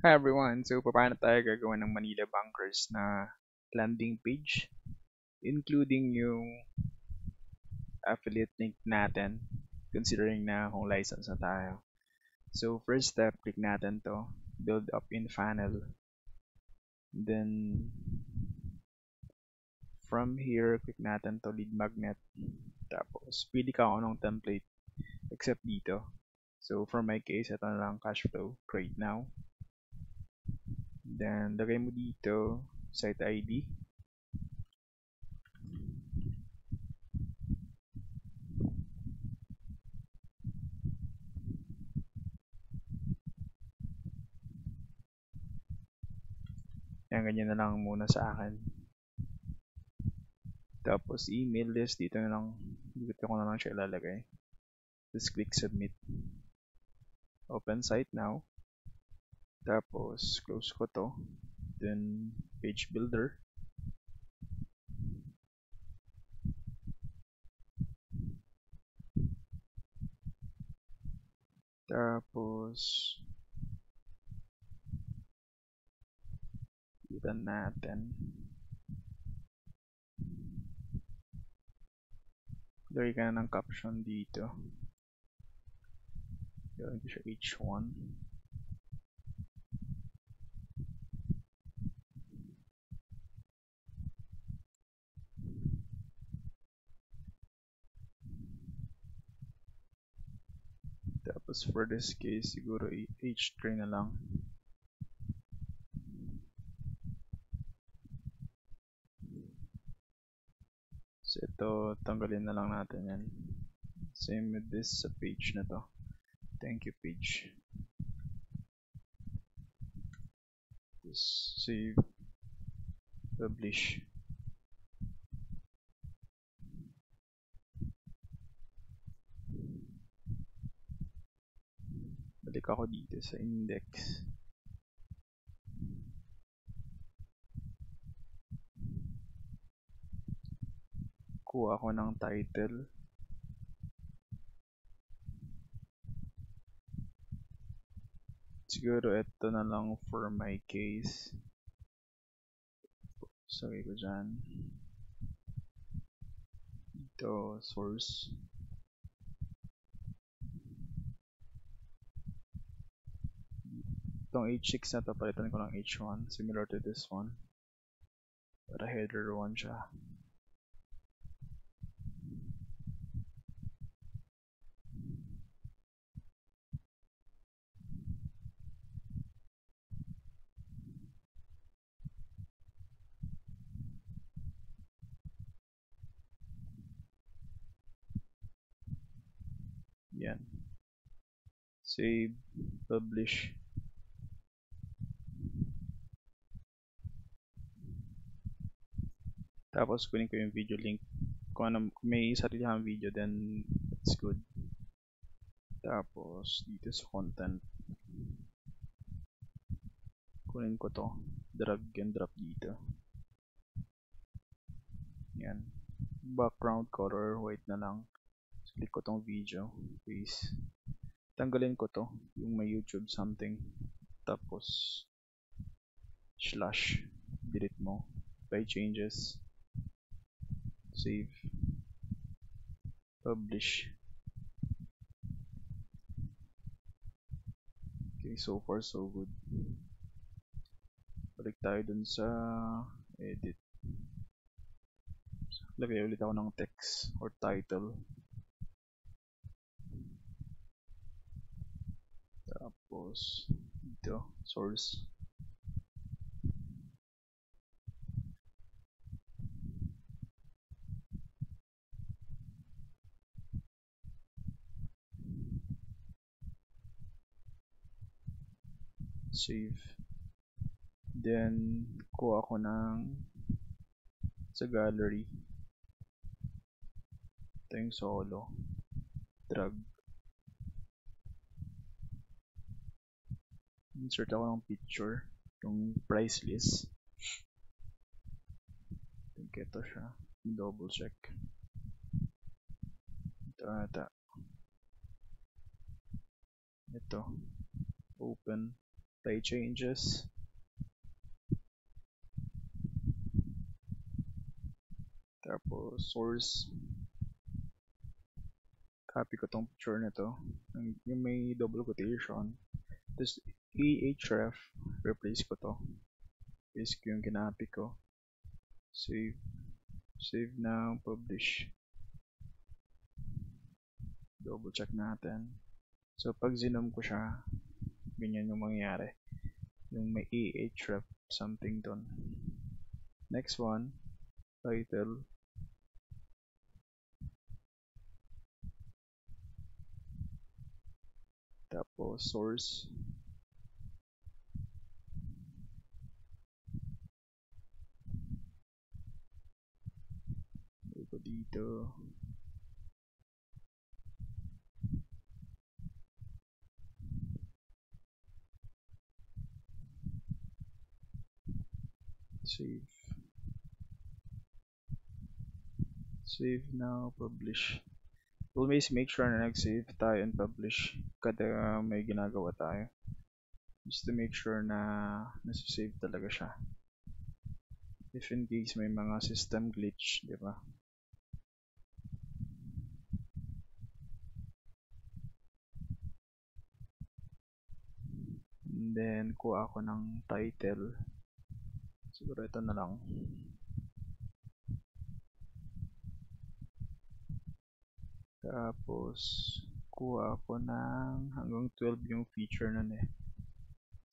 Hi everyone! So, paano tayo gagawa ng Manila Bunkers na landing page, including yung affiliate link natin, considering na kung license na tayo. So, first step, click natin to, build up in funnel. Then, from here, click natin to lead magnet. Tapos, pili ka kung anong template, except dito. So, for my case, ito na lang cash flow, create now. Then, lagay mo dito, site ID. Yan, ganyan na lang muna sa akin. Tapos, email list, dito ko na lang siya ilalagay. Just click submit. Open site now. Tapos, close ko to. Then, page builder. Tapos, kita natin. Lagay ka na ng caption dito. Gawin ko siya H1. Tapos, for this case, siguro H3 na lang. So, ito, tanggalin na lang natin yan. Same with this sa page na to. Thank you page. Just save, publish. Balik ako dito sa index. Kuha ako ng title. Siguro ito na lang for my case. Sagay ko dyan. Ito, source. Itong H6 na to, palitan ko ng H1. Similar to this one. Para header 1 siya. Yan. Save, publish. Tapos kunin ko yung video link. Kung may sarili kang video, then it's good. Tapos dito sa content, kunin ko to, drag and drop dito. Yan. Background color, white na lang. Click ko tong video, please. Tanggalin ko to, yung may YouTube something. Tapos, slash, delete mo. By changes. Save. Publish. Okay, so far so good. Balik tayo dun sa edit. Lagay ulit ako ng text or title. Tapos, dito, source. Save. Then, kuha ako ng sa gallery. Ito yung solo. Drag. Insert ako ng picture. Yung price list. Think ito siya. Double check. Ito ata. Ito. Open. apply changes. Tapos source, copy ko tong picture nito, yung may double quotation. Tapos ahref, replace ko to. Paste ko yung kinapi ko. Save. Save now, publish. Double check natin. So pag zinom ko siya, ganyan yung mangyayari. Yung may ahref something dun. Next one, title. Tapos source. Ito dito. Save. Save now, publish. Always make sure na nag-save tayo and publish kada may ginagawa tayo. Just to make sure na nasa-save talaga siya. If in case may mga system glitch, di ba? And then, kuha ako ng title. Siguro ito na lang. Tapos, kuha ako ng hanggang 12 yung feature nun eh.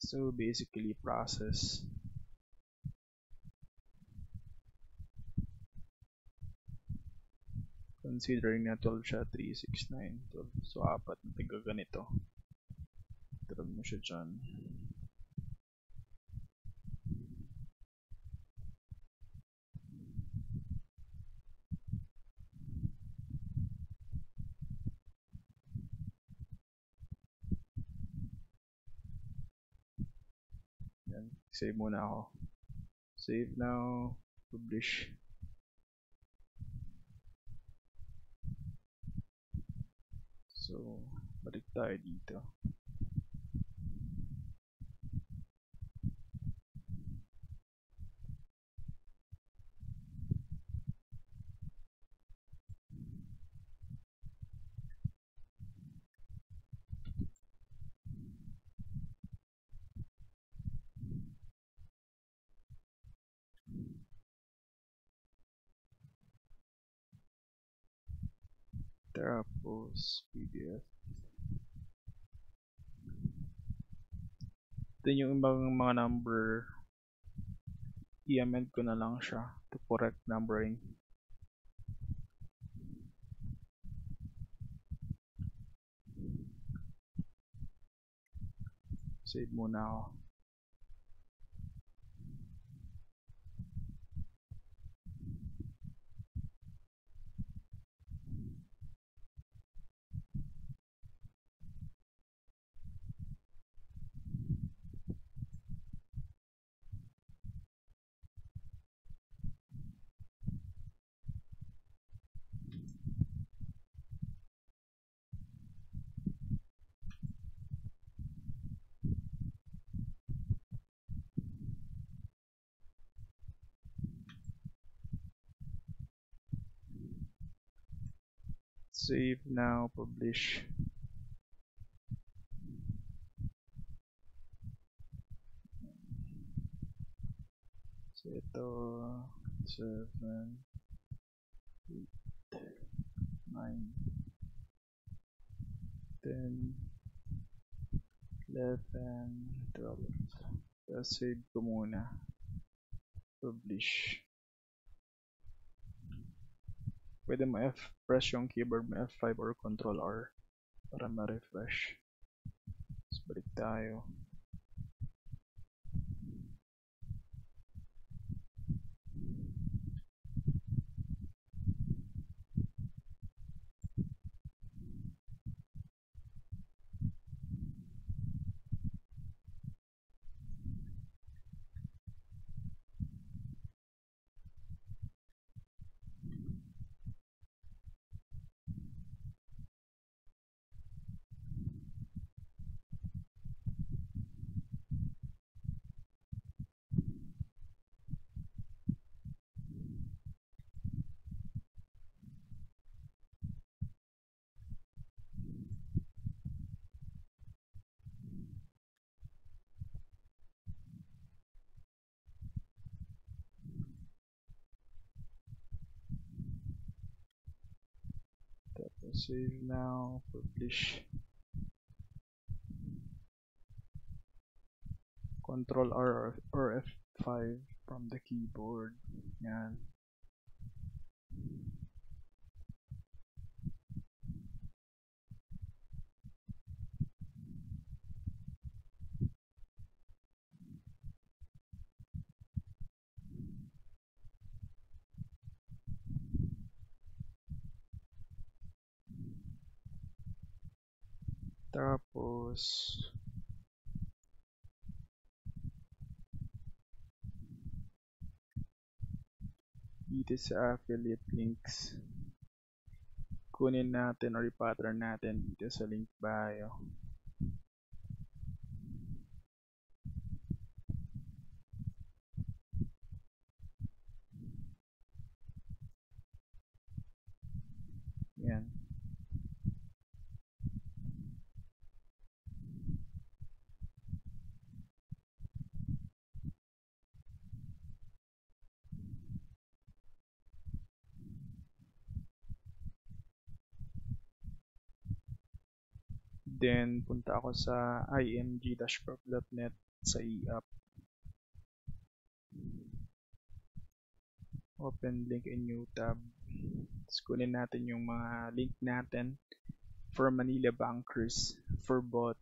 So, basically, process. Considering na 12 siya, 3, 6, 9, 12. So, apat na tiga ganito. Drag mo siya dyan. Yan. Save muna ako. Save now. Publish. So, balik tayo dito. Tapos, PDF. Ito yung ibang mga number, i-amend ko na lang siya to correct numbering. Save muna ako. Save now, publish. So ito, 7, 8, 9, 10, 11, 12. Tapos save ko muna. Publish. Pwede mo press yung keyboard mo F5 or Control R para ma-refresh. Tapos balik tayo. Save now, publish. Control R or F5 from the keyboard. Yan. Tapos dito sa affiliate links, kunin natin or i-pattern natin dito sa link bio. Yan. Then, punta ako sa img-proc.net sa e-app. Open link in new tab. Tapos kunin natin yung mga link natin for Manila Bankers for both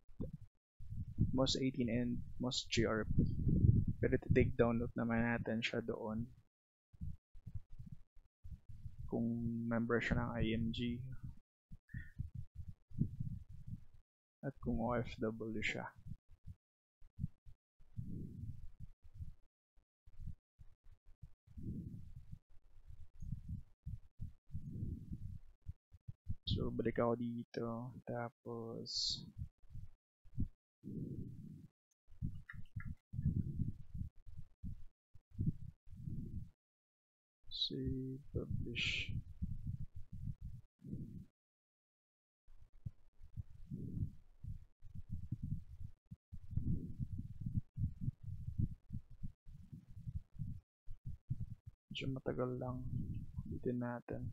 MOS 18 and MOS GRP. Pero take download naman natin siya doon kung member siya ng IMG at kung OFW siya. So balik ako dito, tapos save, publish. Medyo matagal lang. Ulitin natin.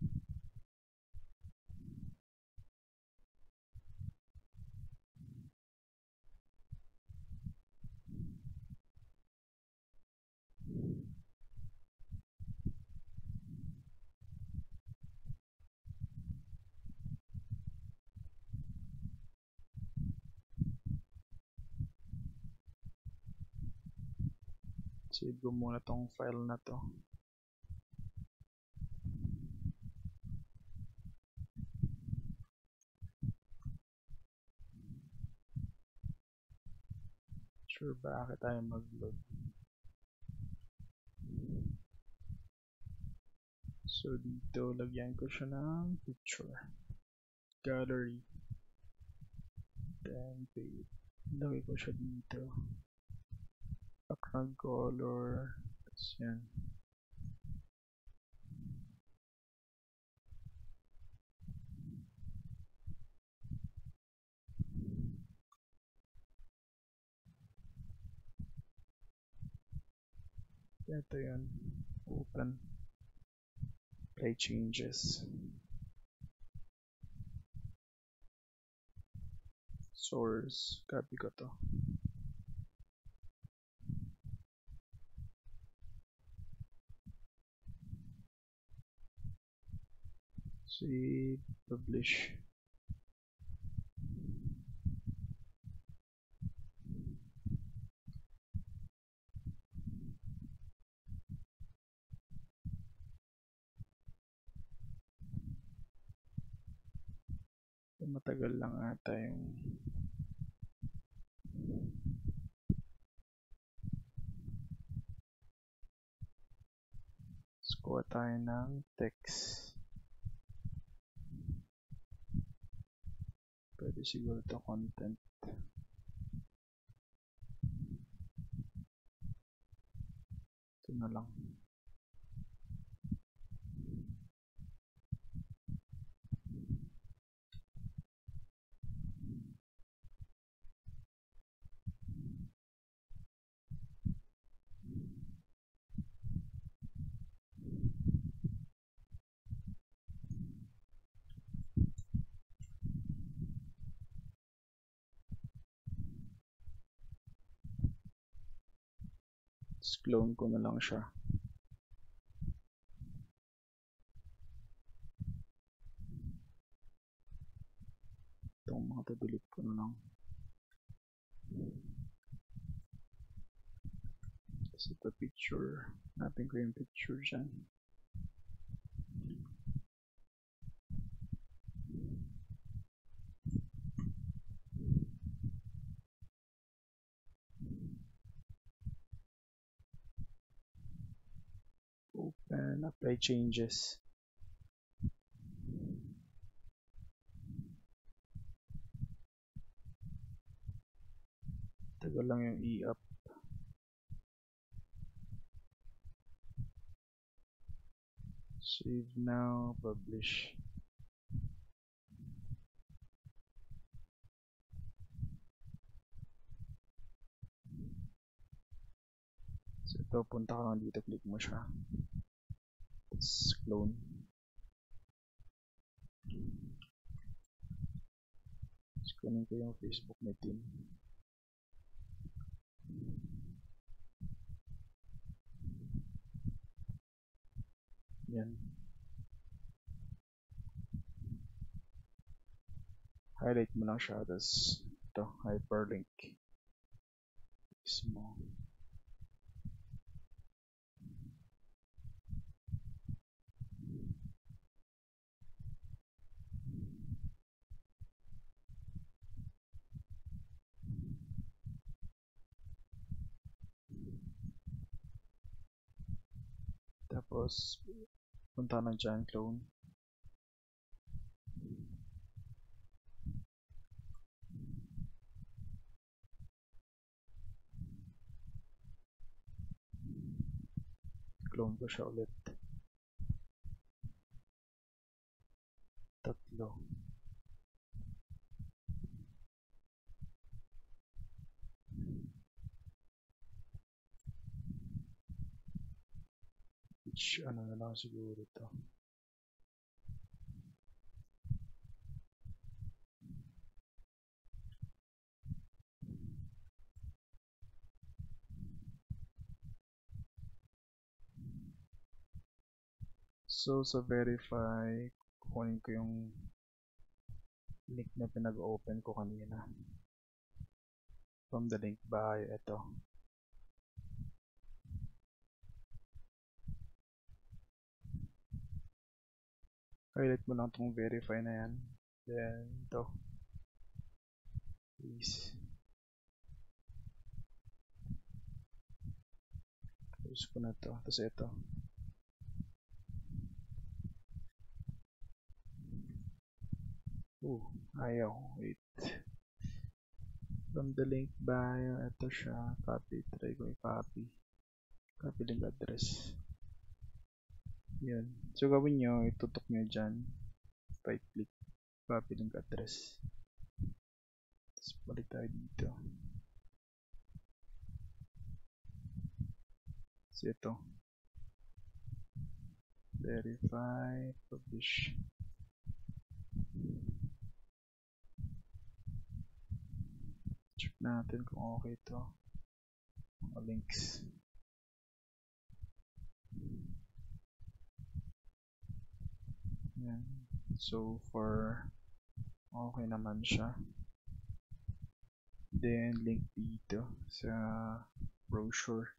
Save ko muna tong file na to. Sure, bakit tayo mag-load? So dito, lagyan ko siya ng picture. Gallery. Then paste. Lagay ko siya dito. Background color. Tapos yan. Ito yun. Open. Play changes. Source. Copy ko to. Save. Publish. Matagal lang ata yung kuha tayo ng text. Pwede siguro ito content. Ito na lang. Tapos clone ko na lang siya. Itong mga to-delete ko na lang. Tapos ito picture. Hanapin ko yung picture dyan. Open, apply changes. Tagal lang yung i-up. Save now, publish. So ito, punta ka lang dito, click mo siya. Tapos clone. Tapos kunin ko yung Facebook na team. Yan. Highlight mo lang siya, tapos ito, hyperlink. Small. Tapos, punta na dyan, clone. Clone ko siya ulit. Tatlo. Which, ano na lang siguro ito. So, sa verify, kukunin ko yung link na pinag-open ko kanina. From the link bio, ito. Highlight mo lang itong verify na yan. Then, ito. Please. Close ko na ito. Tapos ito. Ayaw. Wait. From the link bio, ito siya. Copy. Try ko i-copy. Copy link address. Yun. So, gawin nyo, itutok nyo dyan. Right click. Copy link address. Tapos, balik tayo dito. So, ito. Verify. Publish. Check natin kung okay ito. Mga links. Yan. So far, okay naman siya. Then, link dito sa brochure.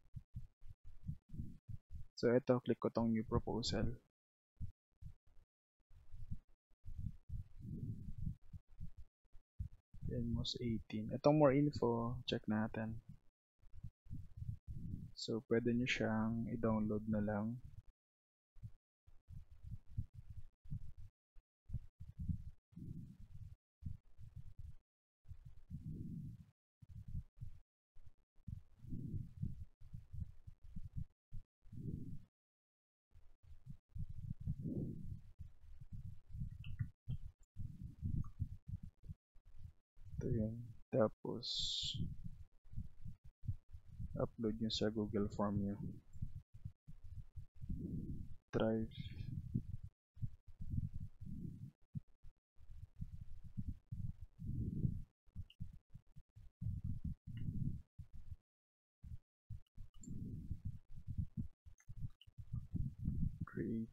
So, ito, click ko tong new proposal. Then, most 18. Itong more info, check natin. So, pwede nyo siyang i-download na lang. Ito yun. Tapos, upload nyo sa Google Form nyo. Drive. create.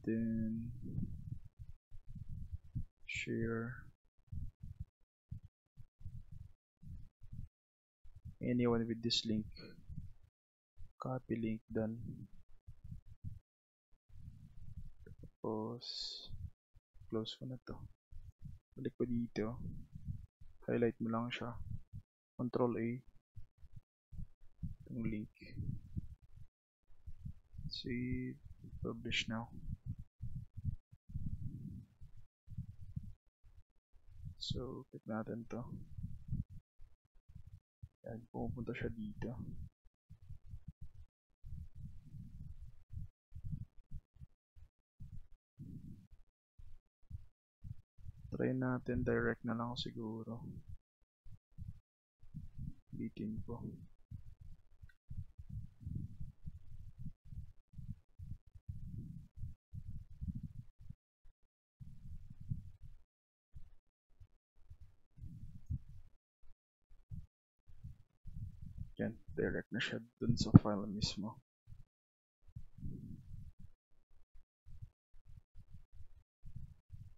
Then share anyone with this link. Copy link, done. Tapos close ko na to. Balik ko dito. Highlight mo lang siya. Control A. Itong link. Save. Publish now. So, click natin to. Yan, pupunta siya dito. Try natin direct na lang siguro. Bitin ko. Yan, direct na siya dun sa file mismo.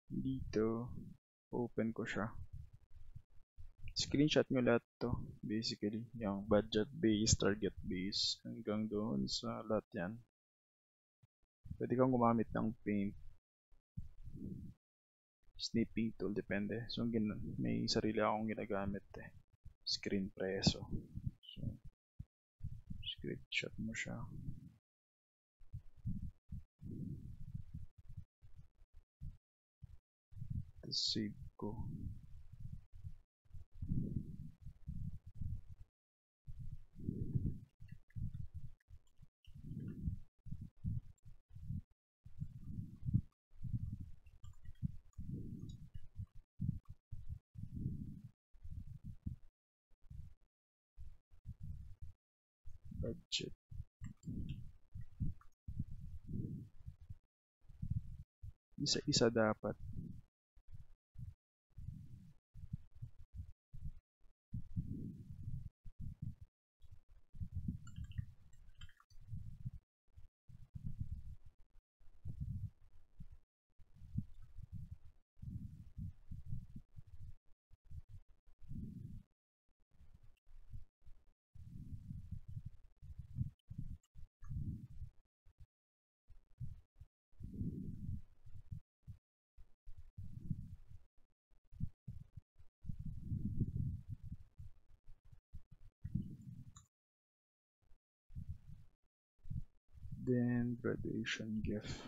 Dito, open ko siya. Screenshot nyo lahat to. Basically, yung budget base, target base, hanggang doon sa lahat yan. Pwede kang gumamit ng paint, snipping tool, depende. So, may sarili akong ginagamit eh. Screen preso. So, screenshot mo siya. Tapos save ko. Budget. Isa-isa dapat. Then graduation gift.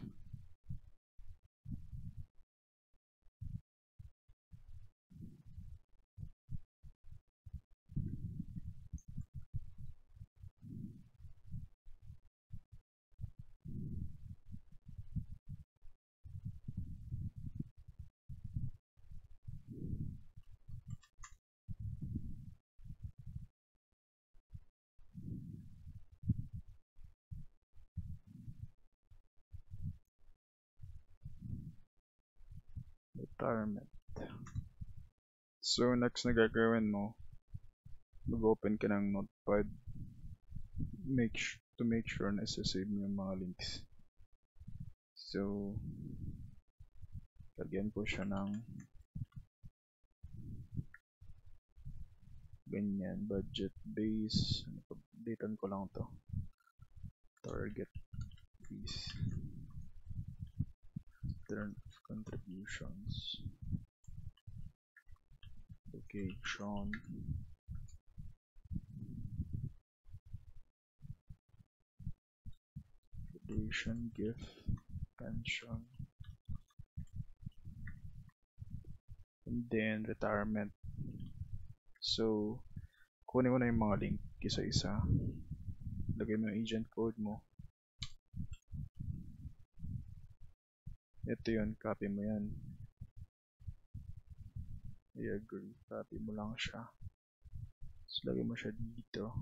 Retirement. So next na gagawin mo, mag-open ka ng Notepad. To make sure na isa-save mo yung mga links. So, lagyan ko siya ng ganyan, budget base. Updatean ko lang to. Target fees. Term of contributions. Location. Graduation gift. Pension. And then retirement. So, kunin mo na yung mga link isa-isa. Lagay mo yung agent code mo. Ito yun, copy mo yan. I agree, copy mo lang siya. So, lagay mo siya dito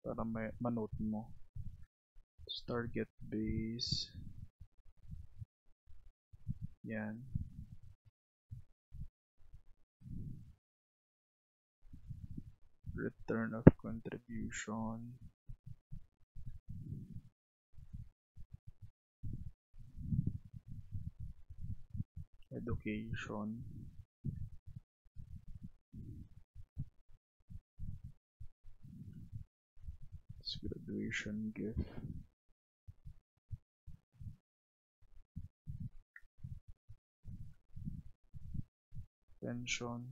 para manote mo. Target base. Yan. return of contribution, education, graduation gift, pension,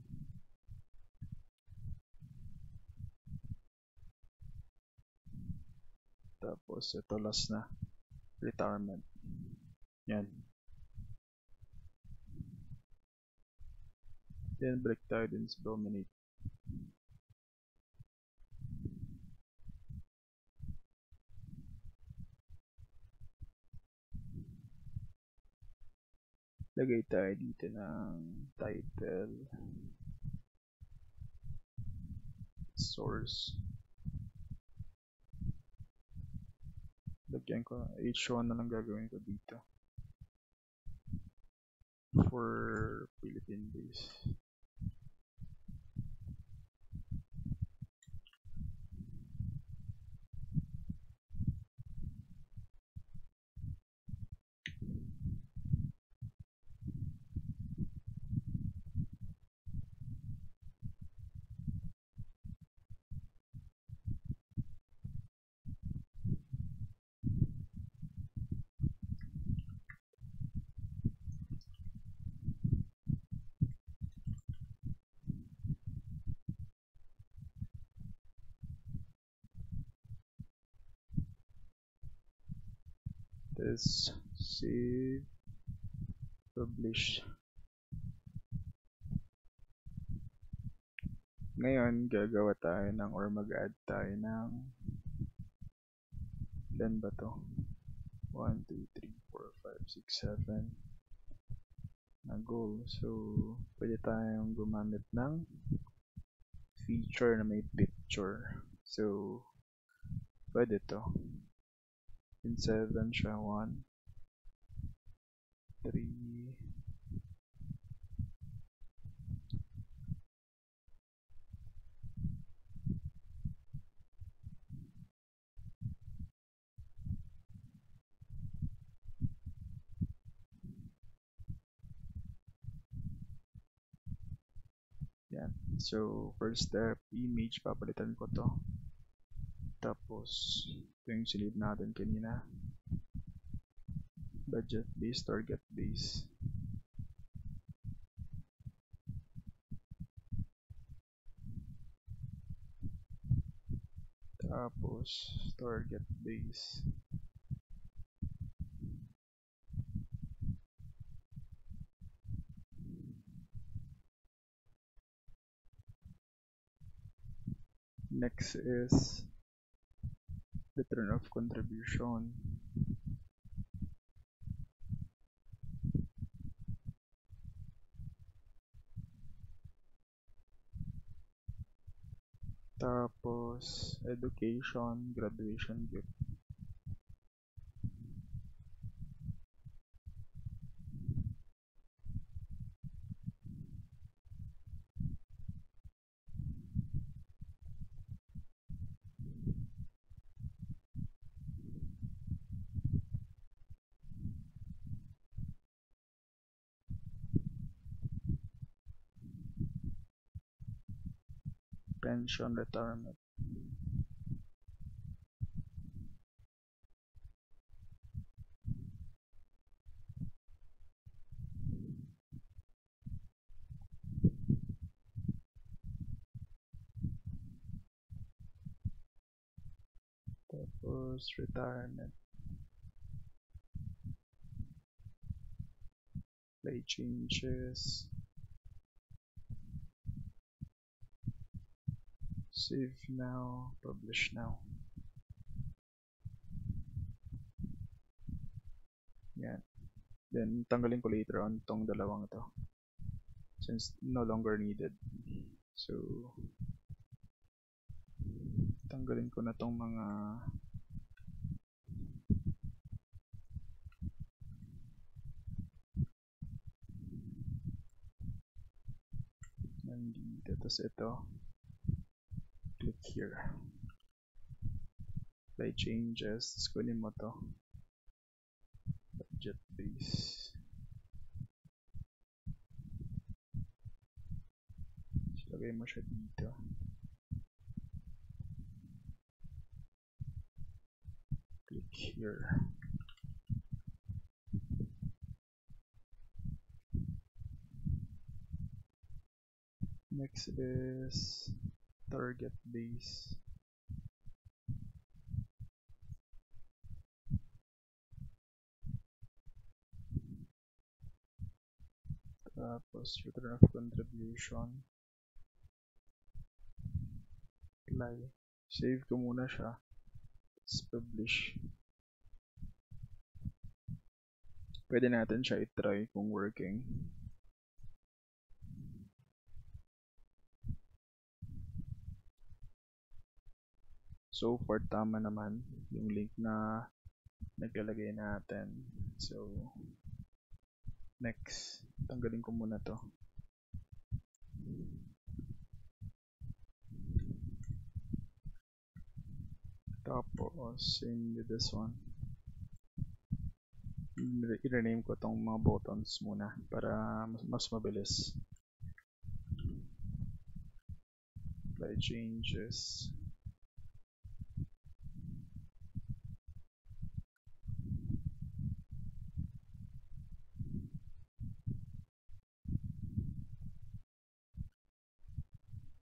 tapos ito last na, retirement. Yan. Then break tayo din sa dominate. Lagay tayo dito ng title, source. Lagyan ko, H1 na lang gagawin ko dito. For Philippine base. This save, publish. Ngayon, gagawa tayo ng or mag-add tayo ng ilan ba to? 1, 2, 3, 4, 5, 6, 7 na goal. So, pwede tayong gumamit ng feature na may picture. So, pwede to. In 7 siya, 1, 3, yan. So, first step, image, papalitan ko to. Tapos, ito yung sinave natin kanina. Budget base, target base. Tapos, target base. Next is return of contribution. Tapos, education, graduation gift. Pension, retirement. Tapos, retirement. Play changes. Save now, publish now. Yan. Then, tanggalin ko later on tong dalawang ito. Since no longer needed. So, tanggalin ko na tong mga nandito. Tapos ito. here. Apply changes. Tapos kunin mo to. Budget base. Lagay mo siya dito. Click here. Next is target base. Tapos return of contribution. Apply. Save ko muna siya. Tapos publish. Pwede natin siya i-try kung working. So far, tama naman yung link na naglalagay natin. So, next. Tanggalin ko muna to. Tapos, same with this one. I-rename ko tong mga buttons muna para mas mabilis. Apply changes.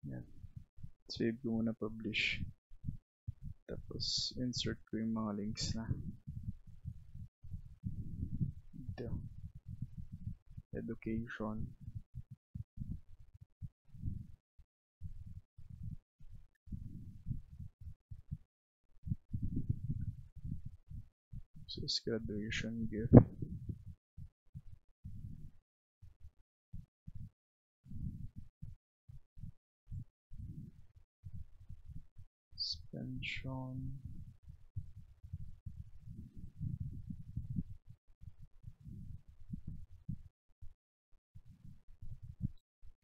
Yan. Save ko muna, publish. Tapos, insert ko yung mga links na. Dito. Education. So, it's graduation gift. Suspension.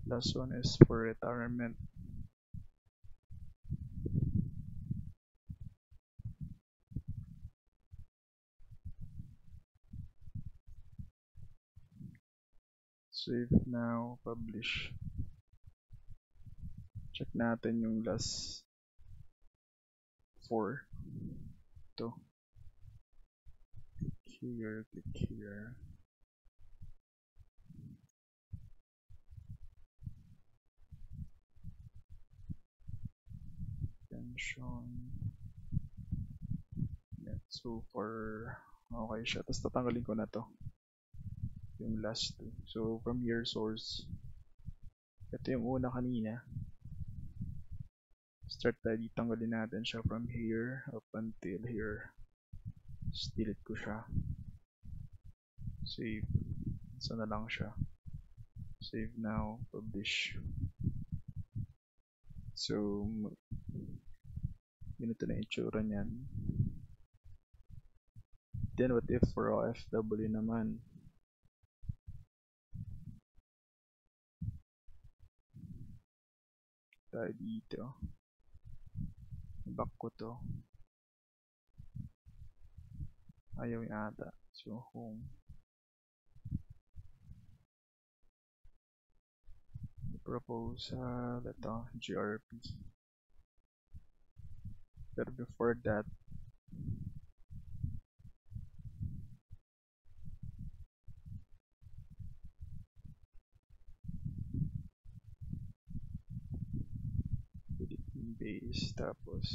Last one is for retirement. Save now, publish. Check natin yung last 4. Ito. Click here, click here. Pension. Yan. So far, okay siya. Tapos tatanggalin ko na to. Yung last 2. So from here, source. Ito yung una kanina. Start tayo dito. Tanggalin natin siya from here up until here. Delete ko siya. Save. Isa na lang siya. Save now. Publish. So, ganito na itsura niyan. Then what if for OFW naman? Tayo dito. Back ko to. Ayaw yung ata. So, home. Proposal. Ito. GRP. Pero before that, base. Tapos,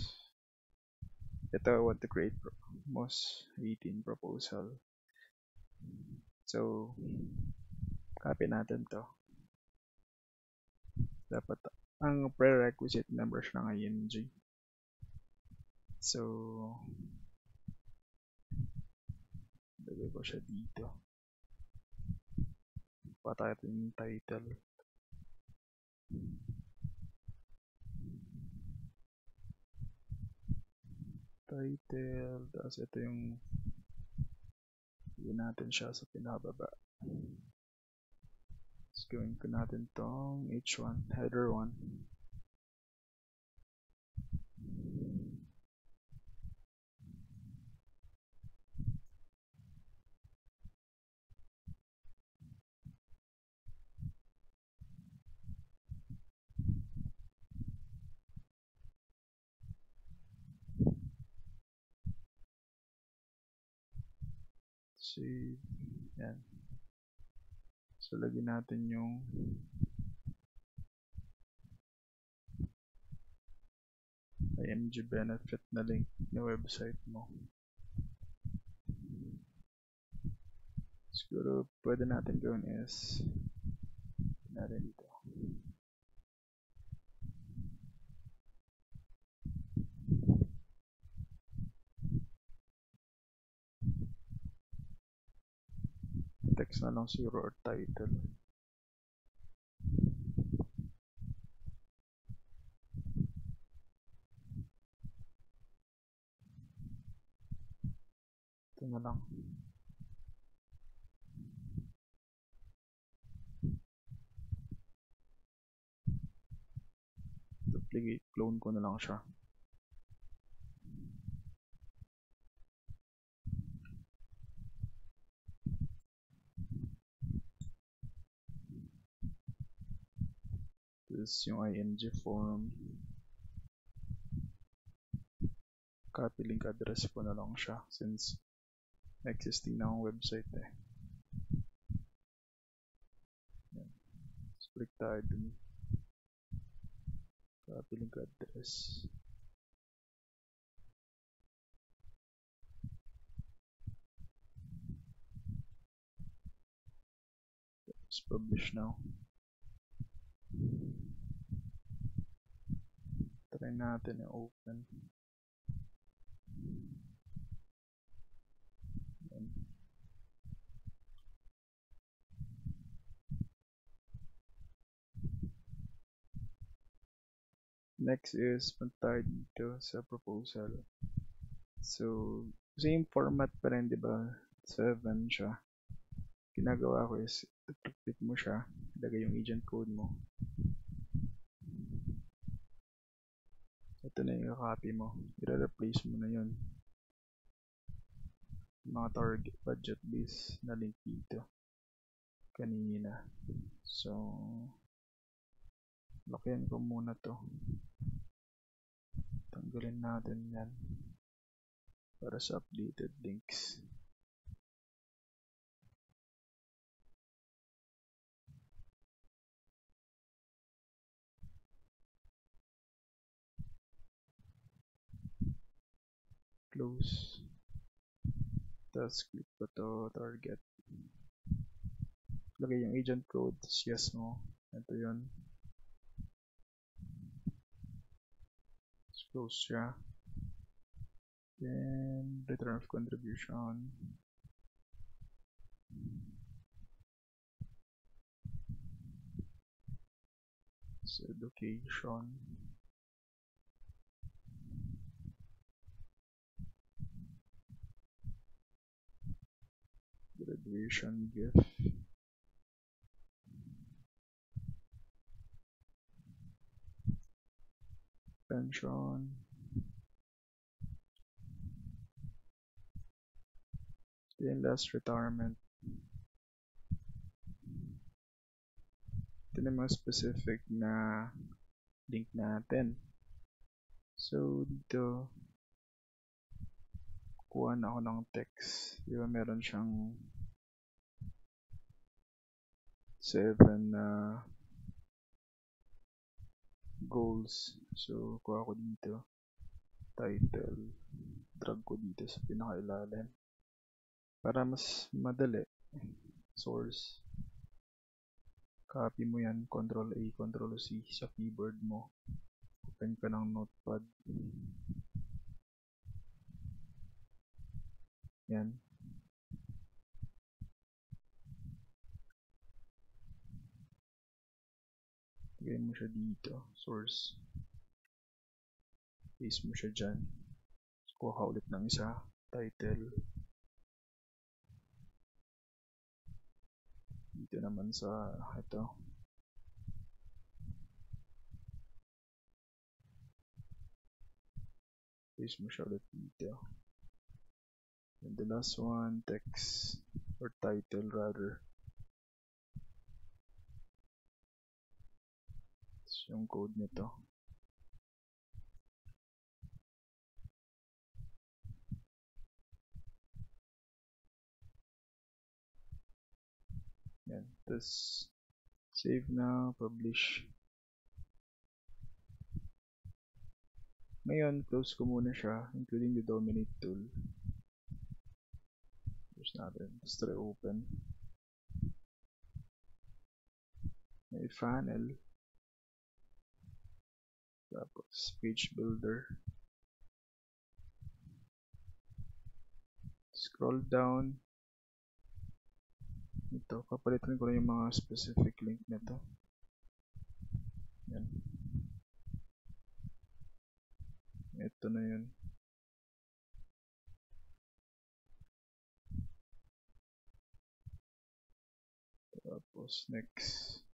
ito I want to create most 18 proposal. So, copy natin to. Dapat ang prerequisite members ng ING. So, lagay ko siya dito. Patay ito yung title. Tapos ito yung yun natin siya sa pinababa. Let's gawin ko natin tong H1, header 1. Save. Yan. So, lagyan natin yung IMG benefit na link na website mo. Siguro, pwede natin gawin is natin dito. Text na lang siguro or title. Ito na lang. Duplicate, clone ko na lang siya. This yung IMG form. Copy link address ko na lang siya since existing na ang website eh. Yan. So, click tayo dun. Copy link address. Let's publish now. Try natin i-open. Next is punta tayo dito sa proposal. So, same format pa rin, di ba? 7 siya. Ginagawa ko is, click mo siya, ilagay yung agent code mo. Ito na yung copy mo. I-replace mo na yun. Mga target budget base na link dito. Kanina. So, lakihan ko muna to. Tanggalin natin yan. Para sa updated links. Close. Tapos click pa to target. Lagay yung agent code. Tapos yes mo. Ito yun. Let's close siya. Then return of contribution. So education. Graduation gift. Pension. Then last retirement. Ito na mga specific na link natin. So dito kuha na ako ng text. Diba meron siyang 7 goals. So kuha ko dito title, drag ko dito sa pinakailalim para mas madali. Source, copy mo yan, Ctrl A, Ctrl C sa keyboard mo, open ka ng notepad, yan. Lagay mo siya dito, source, paste mo siya dyan, kuha ulit ng isa, title, dito naman sa ito, paste mo siya ulit dito, and the last one, text or title rather, yung code nito. Tapos, save na, publish. Ngayon, close ko muna siya, including the dominate tool. Close natin. Tapos try open. May funnel. Tapos, page builder. Scroll down. Ito, kapalitan ko lang yung mga specific link nito. Yan. Ito na yun. Tapos, next.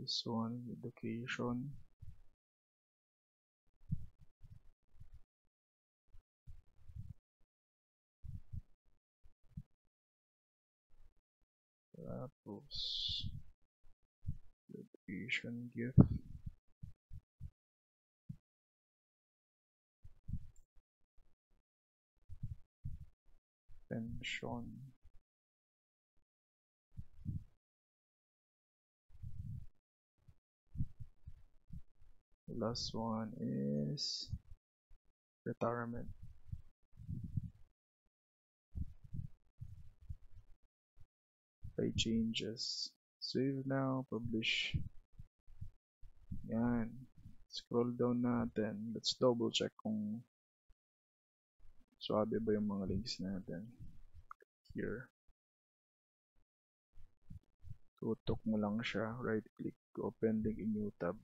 This one, education. Tapos, education gift. Pension. The last one is retirement. Apply changes. Save now, publish. Yan. Scroll down natin. Let's double check kung swabe ba yung mga links natin. Here. Tutok mo lang siya. Right click. Open link in new tab.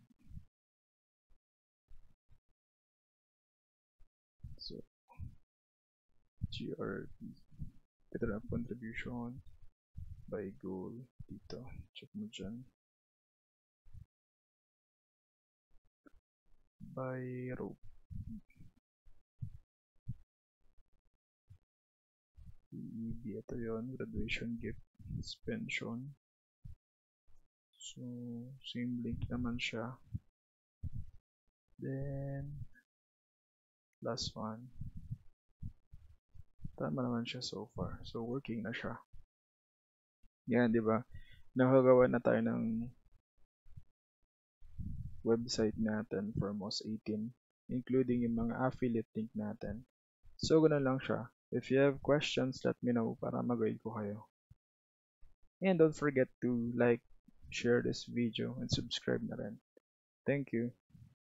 So, GRD. Capital contribution by goal. Dito. Check mo dyan. By row. PEB. Ito yun. Graduation gift. Pension. So, same link naman siya. Then, last one. Tama naman siya so far. So, working na siya. Yan, di ba? Nakagawa na tayo ng website natin for MOS 18, including yung mga affiliate link natin. So, ganun lang siya. If you have questions, let me know para mag-guide ko kayo. And don't forget to like, share this video, and subscribe na rin. Thank you.